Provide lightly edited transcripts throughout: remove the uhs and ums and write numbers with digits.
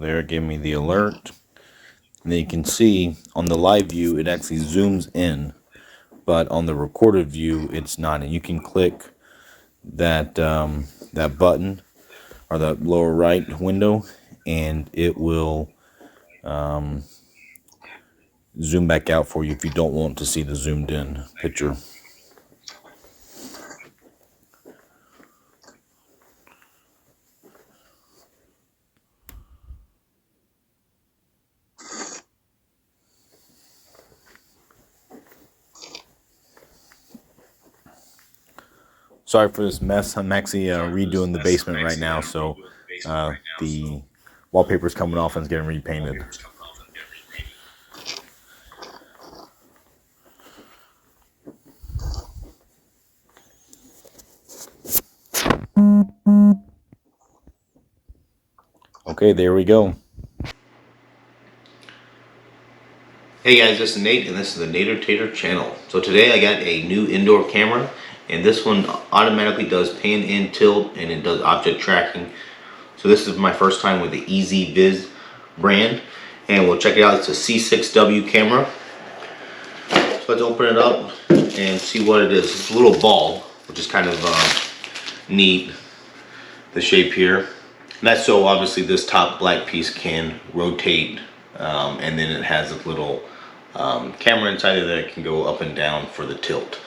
there it gave me the alert. And then you can see on the live view it actually zooms in, but on the recorded view it's not. And you can click that that button or that lower right window, and it will zoom back out for you if you don't want to see the zoomed in picture. Sorry for this mess. I'm actually redoing the basement right now, so the wallpaper's coming off and it's getting repainted. Okay, there we go. Hey guys, this is Nate and this is the Nader Tater channel. So today I got a new indoor camera, and this one automatically does pan and tilt, and it does object tracking. So this is my first time with the EzViz brand, and we'll check it out. It's a C6W camera. So let's open it up and see what it is. It's a little ball, which is kind of neat, the shape here. And that's so obviously this top black piece can rotate, and then it has a little camera inside of there that can go up and down for the tilt.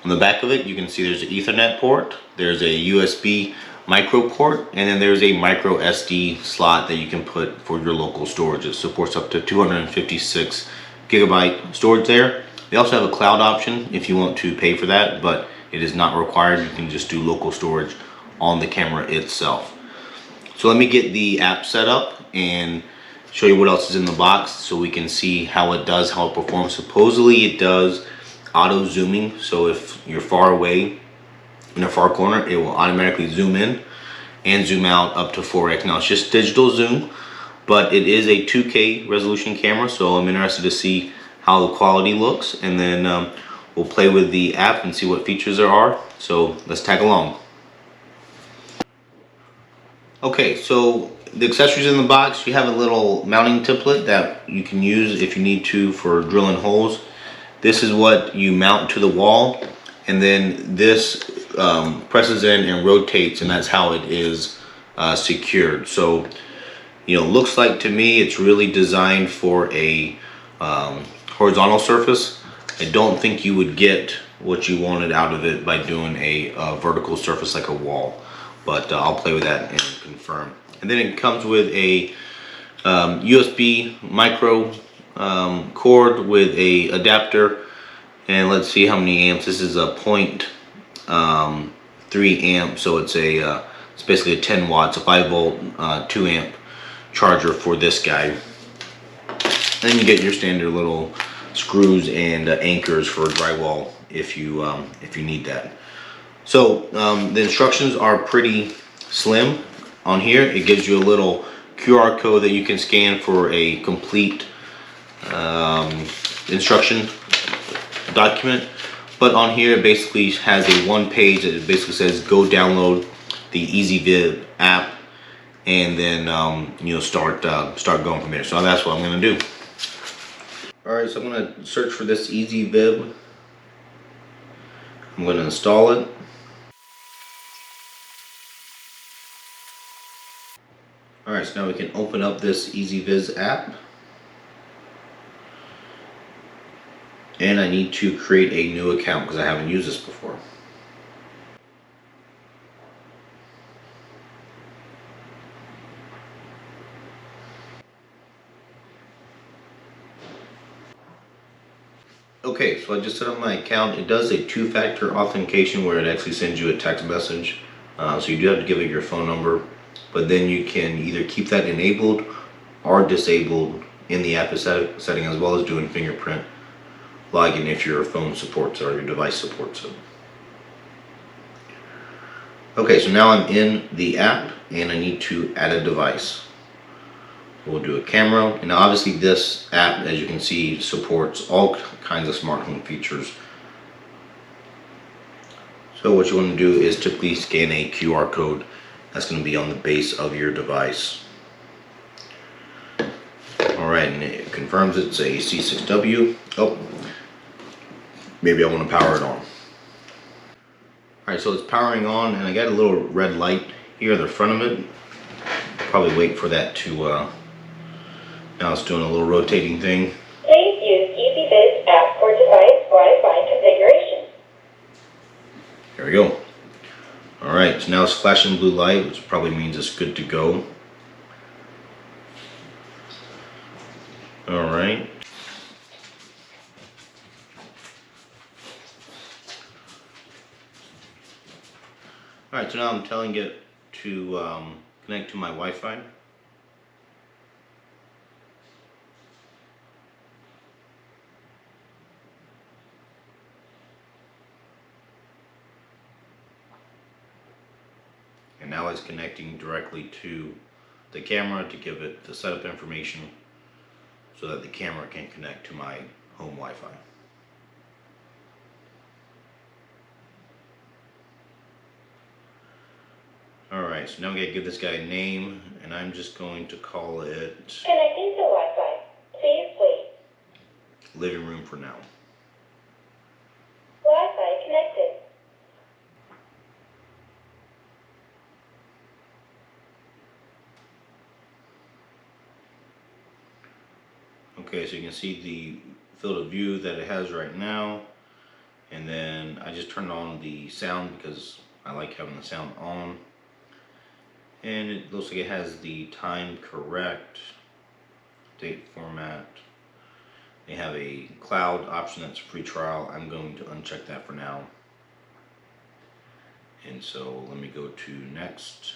On the back of it, you can see there's an Ethernet port, there's a USB micro port, and then there's a micro SD slot that you can put for your local storage. It supports up to 256 gigabyte storage there. They also have a cloud option if you want to pay for that, but it is not required. You can just do local storage on the camera itself. So let me get the app set up and show you what else is in the box so we can see how it does, how it performs. Supposedly it does auto zooming, so if you're far away in a far corner, it will automatically zoom in and zoom out up to 4x. Now it's just digital zoom, but it is a 2K resolution camera, so I'm interested to see how the quality looks, and then we'll play with the app and see what features there are. So let's tag along. Okay, so the accessories in the box, you have a little mounting template that you can use if you need to for drilling holes. This is what you mount to the wall, and then this presses in and rotates, and that's how it is secured. So, you know, looks like to me it's really designed for a horizontal surface. I don't think you would get what you wanted out of it by doing a vertical surface like a wall, but I'll play with that and confirm. And then it comes with a USB micro cord with a adapter, and let's see how many amps. This is a 0.3 amp, so it's basically a 10 watts, a 5 volt, 2 amp charger for this guy. Then you get your standard little screws and anchors for drywall if you need that. So the instructions are pretty slim. On here it gives you a little QR code that you can scan for a complete instruction document, but on here it basically has a one page that it basically says go download the EzViz app, and then you know, start going from there. So that's what I'm going to do. Alright, so I'm going to search for this EzViz. I'm going to install it. Alright, so now we can open up this EzViz app. And I need to create a new account because I haven't used this before. Okay, so I just set up my account. It does a two-factor authentication where it actually sends you a text message. So you do have to give it your phone number, but then you can either keep that enabled or disabled in the app setting, as well as doing fingerprint login if your phone supports it or your device supports it. Okay, so now I'm in the app and I need to add a device. We'll do a camera, and now obviously this app, as you can see, supports all kinds of smart home features. So what you want to do is typically scan a QR code that's going to be on the base of your device. Alright, and it confirms it's a C6W. Oh, maybe I want to power it on. Alright, so it's powering on, and I got a little red light here at the front of it. Probably wait for that to, now it's doing a little rotating thing. Please use EzViz app for device Wi-Fi configuration. There we go. Alright, so now it's flashing blue light, which probably means it's good to go. Alright. Alright, so now I'm telling it to connect to my Wi-Fi. And now it's connecting directly to the camera to give it the setup information so that the camera can connect to my home Wi-Fi. Alright, so now I'm going to give this guy a name, and I'm just going to call it Connecting to Wi-Fi. Please wait. living room for now. Wi-Fi connected. Okay, so you can see the field of view that it has right now, and then I just turned on the sound because I like having the sound on, and it looks like it has the time correct, date format. They have a cloud option that's free trial. I'm going to uncheck that for now, and so let me go to next.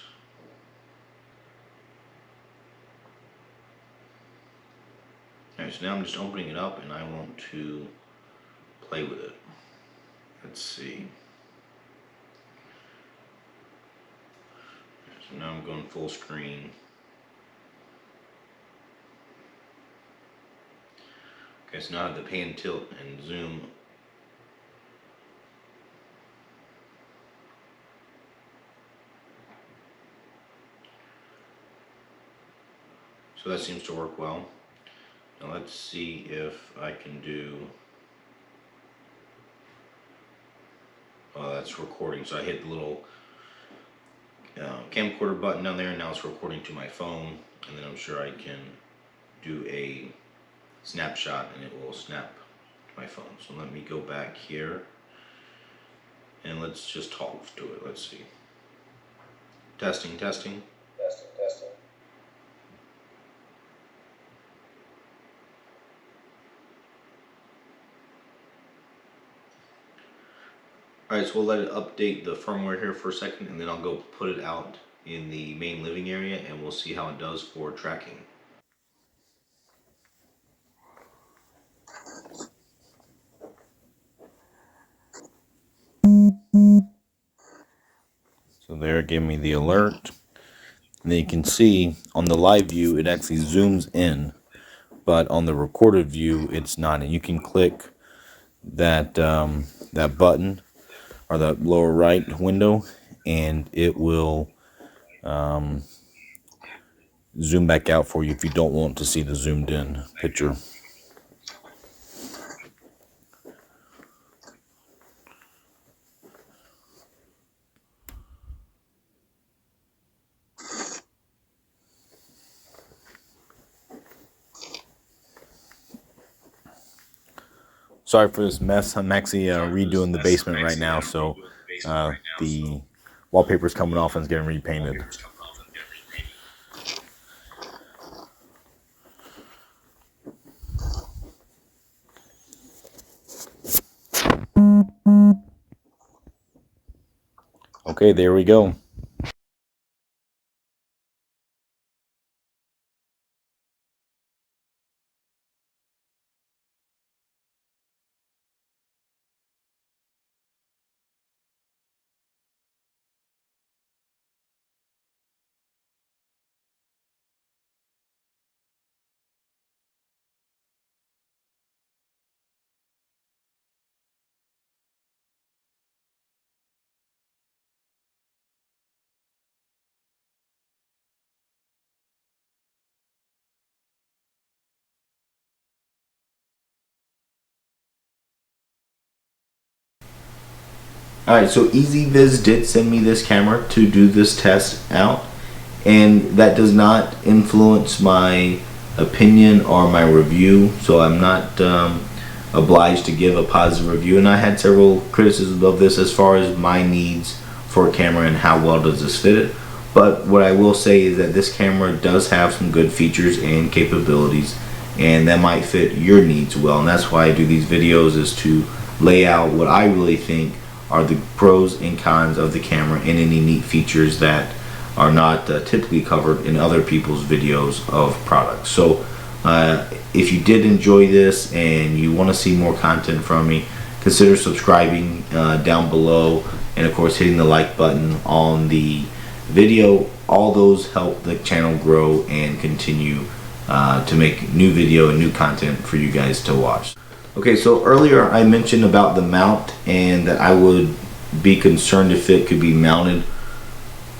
Alright, so now I'm just opening it up and I want to play with it. Let's see. So now I'm going full screen. Okay, so now I have the pan, tilt, and zoom. So that seems to work well. Now let's see if I can do, oh, that's recording. So I hit the little camcorder button down there, and now it's recording to my phone, and then I'm sure I can do a snapshot and it will snap to my phone. So let me go back here and let's just talk to it. Let's see. Testing, testing. Testing, testing. Alright, so we'll let it update the firmware here for a second, and then I'll go put it out in the main living area and we'll see how it does for tracking. So there it gave me the alert. And then you can see on the live view it actually zooms in, but on the recorded view it's not. And you can click that that button or that lower right window, and it will zoom back out for you if you don't want to see the zoomed in picture. Sorry for this mess. I'm actually redoing the basement right now, so the wallpaper is coming off and it's getting repainted. Okay, there we go. Alright, so EzViz did send me this camera to do this test out, and that does not influence my opinion or my review, so I'm not obliged to give a positive review. And I had several criticisms of this as far as my needs for a camera and how well does this fit it. But what I will say is that this camera does have some good features and capabilities, and that might fit your needs well, and that's why I do these videos, is to lay out what I really think are the pros and cons of the camera and any neat features that are not typically covered in other people's videos of products. So if you did enjoy this and you want to see more content from me, consider subscribing down below, and of course hitting the like button on the video. All those help the channel grow and continue to make new video and new content for you guys to watch. Okay, so earlier I mentioned about the mount and that I would be concerned if it could be mounted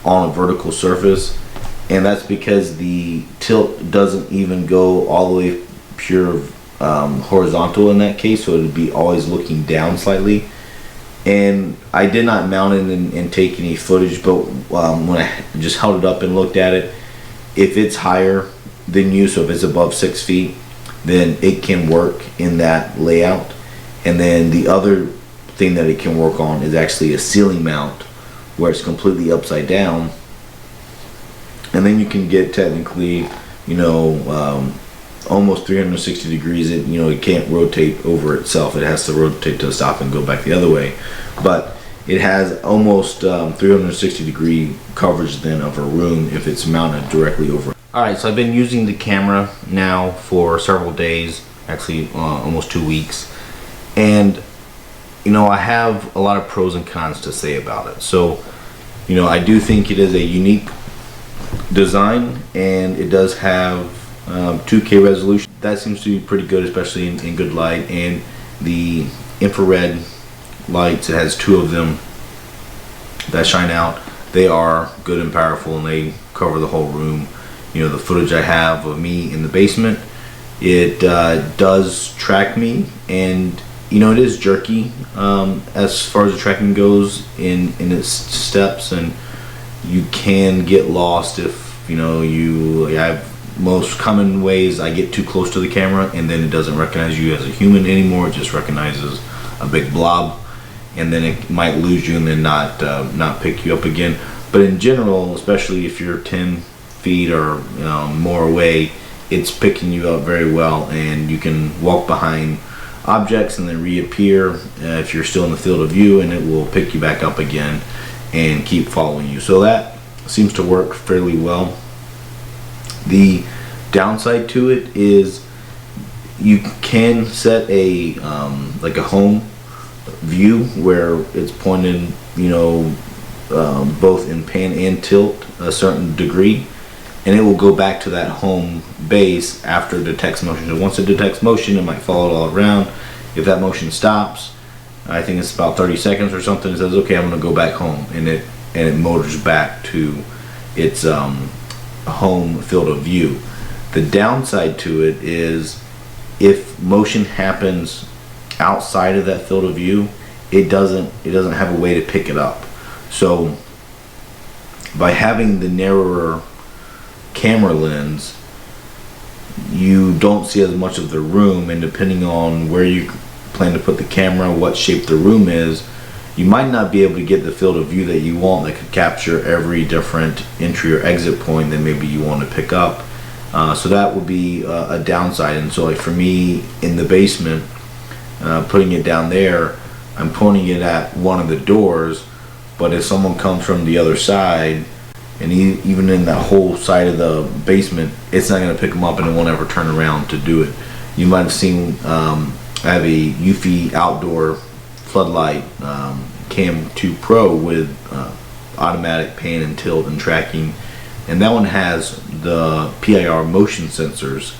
on a vertical surface, and that's because the tilt doesn't even go all the way pure horizontal in that case, so it would be always looking down slightly. And I did not mount it and take any footage, but when I just held it up and looked at it, if it's higher than you, so if it's above 6 feet, then it can work in that layout. And then the other thing that it can work on is actually a ceiling mount where it's completely upside down, and then you can get technically, you know, almost 360 degrees. It can't rotate over itself, it has to rotate to stop and go back the other way, but it has almost 360 degree coverage then of a room if it's mounted directly over. Alright, so I've been using the camera now for several days, actually almost 2 weeks, and I have a lot of pros and cons to say about it. So I do think it is a unique design, and it does have 2K resolution. That seems to be pretty good, especially in good light. And the infrared lights, it has 2 of them that shine out. They are good and powerful, and they cover the whole room. The footage I have of me in the basement, it does track me, and it is jerky as far as the tracking goes in its steps, and you can get lost if I have most common ways I get too close to the camera, and then it doesn't recognize you as a human anymore. It just recognizes a big blob, and then it might lose you and then not pick you up again. But in general, especially if you're 10 feet or more away, it's picking you up very well, and you can walk behind objects and then reappear if you're still in the field of view, and it will pick you back up again and keep following you. So that seems to work fairly well. The downside to it is you can set a like a home view where it's pointed both in pan and tilt a certain degree, and it will go back to that home base after it detects motion. So once it detects motion, it might follow it all around. If that motion stops, I think it's about 30 seconds or something, it says, okay, I'm going to go back home, and it motors back to its home field of view. The downside to it is if motion happens outside of that field of view, it doesn't have a way to pick it up. So by having the narrower camera lens, you don't see as much of the room, and depending on where you plan to put the camera, what shape the room is, you might not be able to get the field of view that you want that could capture every different entry or exit point that maybe you want to pick up. So that would be a downside. And so like for me in the basement, putting it down there, I'm pointing it at one of the doors, but if someone comes from the other side, and even in that whole side of the basement, it's not going to pick them up, and it won't ever turn around to do it. You might have seen I have a Eufy outdoor floodlight Cam 2 Pro with automatic pan and tilt and tracking, and that one has the PIR motion sensors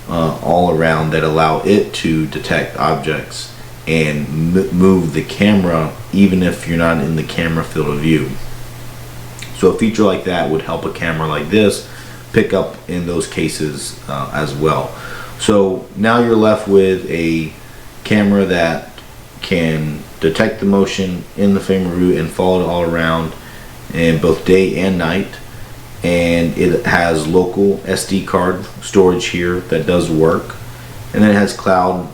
all around that allow it to detect objects and move the camera even if you're not in the camera field of view. So a feature like that would help a camera like this pick up in those cases as well. So now you're left with a camera that can detect the motion in the frame of root and follow it all around in both day and night. And it has local SD card storage here that does work, and then it has cloud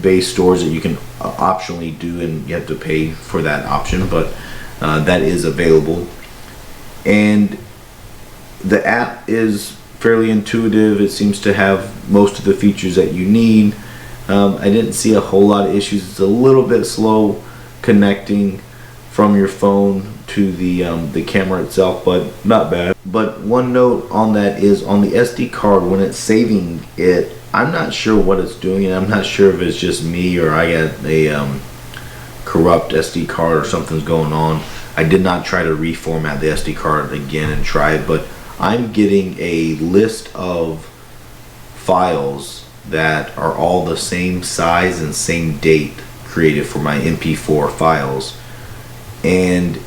based storage that you can optionally do, and you have to pay for that option, but that is available. And the app is fairly intuitive. It seems to have most of the features that you need. I didn't see a whole lot of issues. It's a little bit slow connecting from your phone to the camera itself, but not bad. But one note on that is on the SD card, when it's saving it, I'm not sure what it's doing, and I'm not sure if it's just me or I got a corrupt SD card or something's going on. I did not try to reformat the SD card again and try it, but I'm getting a list of files that are all the same size and same date created for my MP4 files, and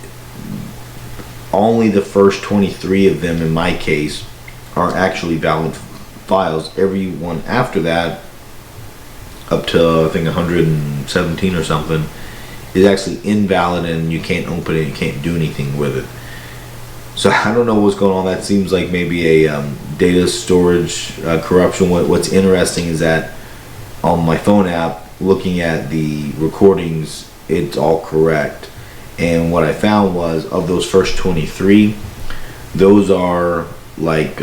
only the first 23 of them in my case are actually valid files. Every one after that, up to I think 117 or something, is actually invalid, and you can't open it, you can't do anything with it. So I don't know what's going on. That seems like maybe a data storage corruption. What's interesting is that on my phone app, looking at the recordings, it's all correct. And what I found was, of those first 23, those are like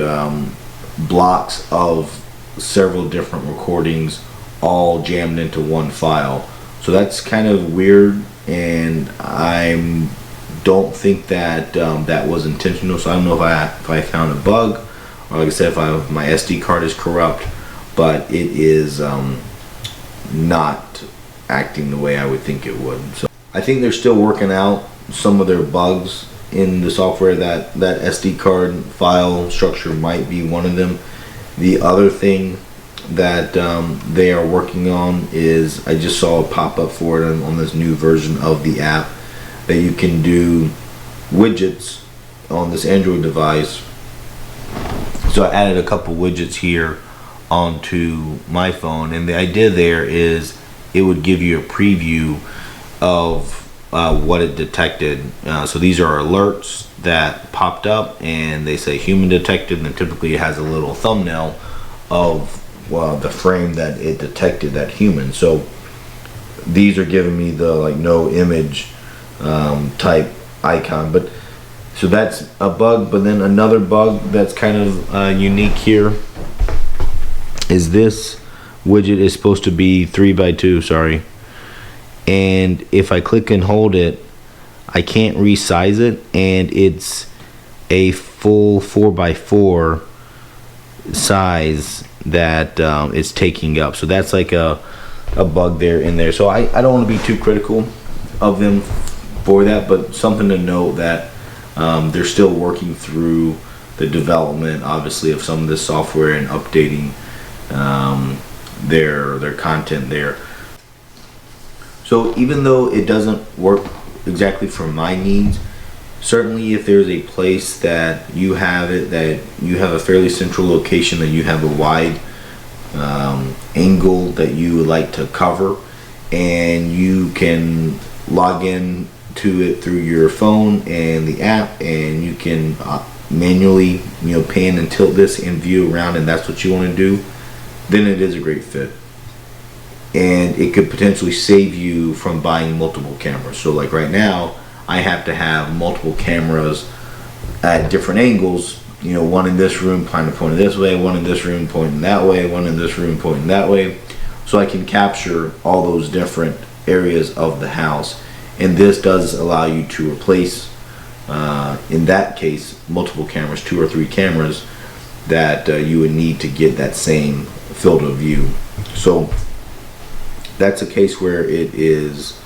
blocks of several different recordings all jammed into one file. So that's kind of weird, and I don't think that that was intentional. So I don't know if I found a bug, or like I said, if my SD card is corrupt, but it is not acting the way I would think it would. So I think they're still working out some of their bugs in the software. That SD card file structure might be one of them. The other thing that they are working on is, I just saw a pop-up for it on this new version of the app, that you can do widgets on this Android device. So I added a couple widgets here onto my phone, and the idea there is it would give you a preview of what it detected. So these are alerts that popped up, and they say human detected, and then typically it has a little thumbnail of the frame that it detected that human. So these are giving me the like no image type icon. But so that's a bug. But then another bug that's kind of unique here is this widget is supposed to be 3x2, sorry, and if I click and hold it, I can't resize it, and it's a full 4x4 size that it's taking up. So that's like a bug there in there. So I don't want to be too critical of them for that, but something to note that they're still working through the development, obviously, of some of this software and updating their content there. So even though it doesn't work exactly for my needs, certainly if there's a place that you have it, that you have a fairly central location, that you have a wide angle that you would like to cover, and you can log in to it through your phone and the app, and you can manually pan and tilt this and view around, and that's what you want to do, then it is a great fit. And it could potentially save you from buying multiple cameras. So like right now, I have to have multiple cameras at different angles, one in this room pointing this way, one in this room pointing that way, one in this room pointing that way, so I can capture all those different areas of the house. And this does allow you to replace, in that case, multiple cameras, 2 or 3 cameras that you would need to get that same field of view. So that's a case where it is